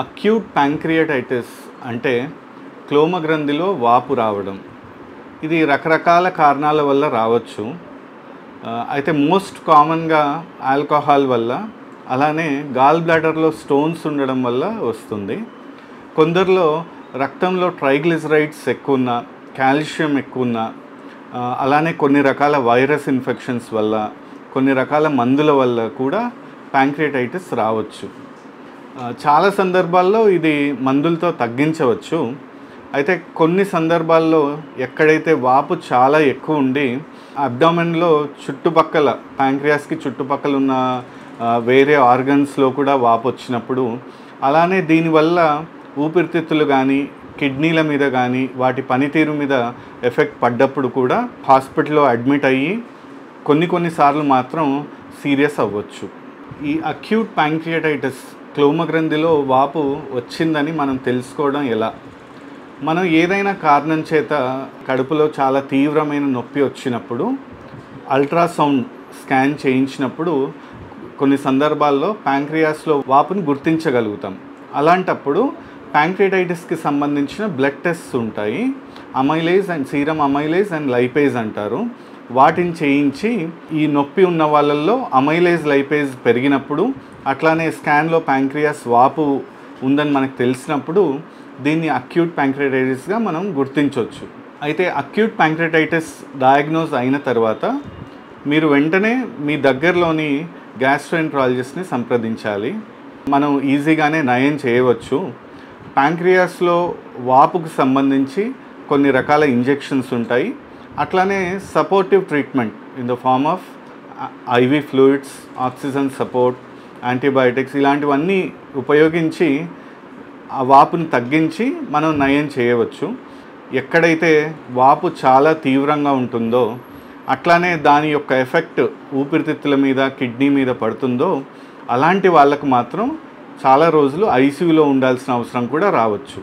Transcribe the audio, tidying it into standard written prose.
Acute pancreatitis అంటే క్లోమ గ్రంథిలో వాపు రావడం. ఇది రకరకాల కారణాల వల్ల రావచ్చు. అయితే మోస్ట్ కామన్గా ఆల్కహాల్ వల్ల, అలానే గాల్ బ్లాడర్లో స్టోన్స్ ఉండడం వల్ల వస్తుంది. కొందరిలో రక్తంలో ట్రైగ్లిజరైడ్స్ ఎక్కువ ఉన్న, కాల్షియం ఎక్కువ ఉన్న, అలానే కొన్ని రకాల వైరస్ ఇన్ఫెక్షన్స్ వల్ల, కొన్ని రకాల మందుల వల్ల కూడా ప్యాంక్రియాటైటిస్ రావచ్చు. చాలా సందర్భాల్లో ఇది మందులతో తగ్గించవచ్చు. అయితే కొన్ని సందర్భాల్లో ఎక్కడైతే వాపు చాలా ఎక్కువ ఉండి అబ్డామెన్లో చుట్టుపక్కల, ప్యాంక్రియాస్కి చుట్టుపక్కల ఉన్న వేరే ఆర్గన్స్లో కూడా వాపు వచ్చినప్పుడు, అలానే దీనివల్ల ఊపిరితిత్తులు కానీ కిడ్నీల మీద కానీ వాటి పనితీరు మీద ఎఫెక్ట్ పడ్డప్పుడు కూడా హాస్పిటల్లో అడ్మిట్ అయ్యి కొన్నిసార్లు మాత్రం సీరియస్ అవ్వచ్చు. ఈ అక్యూట్ ప్యాంక్రియాటైటిస్, క్లోమ గ్రంథిలో వాపు వచ్చిందని మనం తెలుసుకోవడం ఎలా? మనం ఏదైనా కారణం చేత కడుపులో చాలా తీవ్రమైన నొప్పి వచ్చినప్పుడు అల్ట్రాసౌండ్ స్కాన్ చేయించినప్పుడు కొన్ని సందర్భాల్లో ప్యాంక్రియాస్లో వాపుని గుర్తించగలుగుతాం. అలాంటప్పుడు ప్యాంక్రియాటైటిస్కి సంబంధించిన బ్లడ్ టెస్ట్స్ ఉంటాయి. Amylase and serum amylase and lipase అంటారు. వాటిని చేయించి ఈ నొప్పి ఉన్న వాళ్ళల్లో అమైలేజ్ లైపేజ్ పెరిగినప్పుడు, అట్లానే స్కాన్లో ప్యాంక్రియాస్ వాపు ఉందని మనకు తెలిసినప్పుడు దీన్ని అక్యూట్ ప్యాంక్రియాటైటిస్గా మనం గుర్తించవచ్చు. అయితే అక్యూట్ ప్యాంక్రియాటైటిస్ డయాగ్నోజ్ అయిన తర్వాత మీరు వెంటనే మీ దగ్గరలోని గ్యాస్ట్రోఎంట్రాలజిస్ట్ని సంప్రదించాలి. మనం ఈజీగానే నయం చేయవచ్చు. ప్యాంక్రియాస్లో వాపుకు సంబంధించి కొన్ని రకాల ఇంజెక్షన్స్ ఉంటాయి. అట్లానే supportive treatment in the form of IV fluids, oxygen support, antibiotics ఇలాంటివన్నీ ఉపయోగించి ఆ వాపుని తగ్గించి మనం నయం చేయవచ్చు. ఎక్కడైతే వాపు చాలా తీవ్రంగా ఉంటుందో, అట్లానే దాని యొక్క ఎఫెక్ట్ ఊపిరితిత్తుల మీద, కిడ్నీ మీద పడుతుందో అలాంటి వాళ్ళకు మాత్రం చాలా రోజులు ఐసీయూలో ఉండాల్సిన అవసరం కూడా రావచ్చు.